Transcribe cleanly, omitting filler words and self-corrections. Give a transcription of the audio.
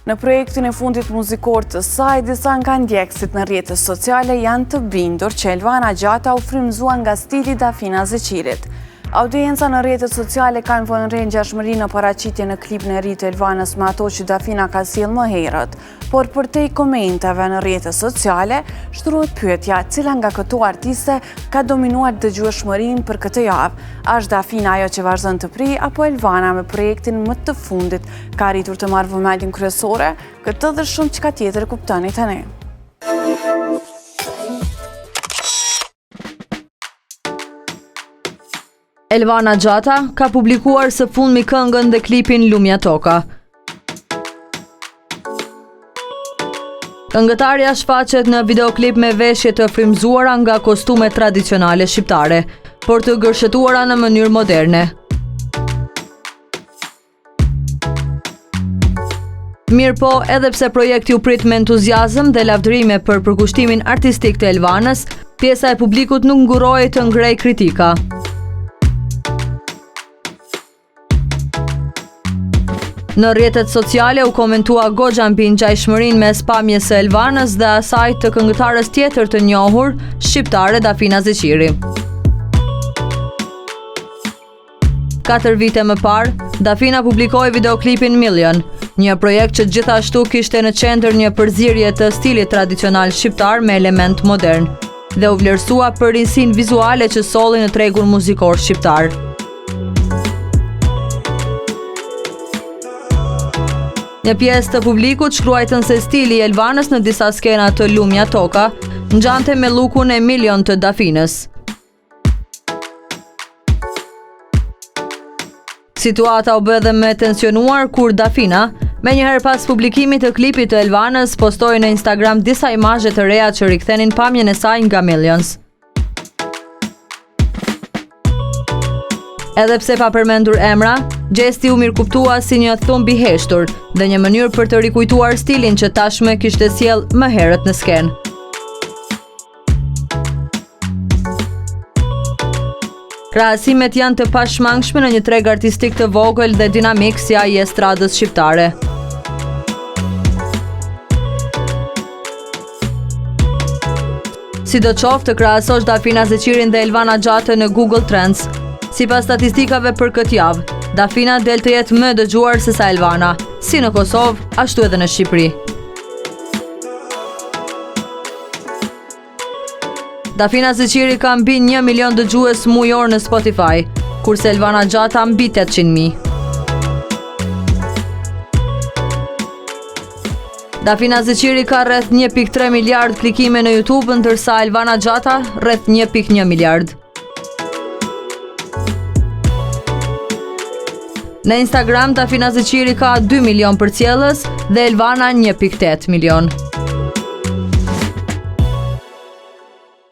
Në projektin e fundit muzikor të saj, disa nga ndjekësit në rrjetet sociale janë të bindur që Elvana Gjata u frymëzua nga stili Dafina Zeqirit. Audienca në rrjetet sociale kanë vënë re ngjashmëri në paraqitje në klipin e ri të Elvanës me ato që Dafina ka sjellë më herët, por përtej komenteve në rrjetet sociale, shtrohet pyetja cila nga këto artiste ka dominuar dëgjueshmërinë për këtë javë. Është Dafina ajo që vazhdon të prijë apo Elvana me projektin më të fundit ka arritur të marrë vëmendjen kryesore? Këtë dhe shumë çka tjetër kuptoni tani. Elvana Gjata ka publikuar së fundmi këngën dhe klipin Lumja Toka. Këngëtarja shfaqet në videoklip me veshje të frymëzuara nga kostume tradicionale shqiptare, por të gërshetuara në mënyrë moderne. Mirë po, edhe pse projekti u prit me entuziazëm dhe lavdërime për përkushtimin artistik të Elvanës, pjesa e publikut nuk nguroi të ngrej kritika. Në rrjetet sociale u komentua goxha mbi ngjajshmërinë mes pamjes së Elvanës dhe asaj të këngëtares tjetër të njohur shqiptare Dafina Zeqiri. 4 vite më parë, Dafina publikoi videoklipin Million, një projekt që gjithashtu kishte në qendër një përzierje të stilit tradicional shqiptar me element modern, dhe u vlerësua për rinjsinë vizuale që solli në tregun muzikor shqiptar. Një pjesë të publikut shkruajtën se stili i Elvanës në disa skena të Lumja Toka ngjante me lukun e Million të Dafinës. Situata u bë edhe më tensionuar kur Dafina, menjëherë pas publikimit të klipit të Elvanës, postoi në Instagram disa imazhe të reja që rikthenin pamjen e saj nga Millions. Edhe pse pa përmendur emra, gjesti u mirëkuptua si një thumb i heshtur dhe një mënyrë për të rikujtuar stilin që tashmë kishte sjell më herët në skenë. Krahasimet janë të pashmangshme në një treg artistik të vogël dhe dinamik si ai i estradës shqiptare. Sidoqoftë, të krahasosh Dafina Zeqirin dhe Elvana Gjatën në Google Trends. Sipas statistikave për këtë javë, Dafina del të jetë më dëgjuar se sa Elvana, si në Kosovë, ashtu edhe në Shqipëri. Dafina Zeqiri ka mbi 1 milion dëgjues mujor në Spotify, kurse Elvana Gjata mbi 800.000. Dafina Zeqiri ka rreth 1.3 miliard klikime në YouTube, ndërsa Elvana Gjata rreth 1.1 miliard. Në Instagram, Dafina Zeqiri ka 2 milion përcjellës dhe Elvana 1.8 milion.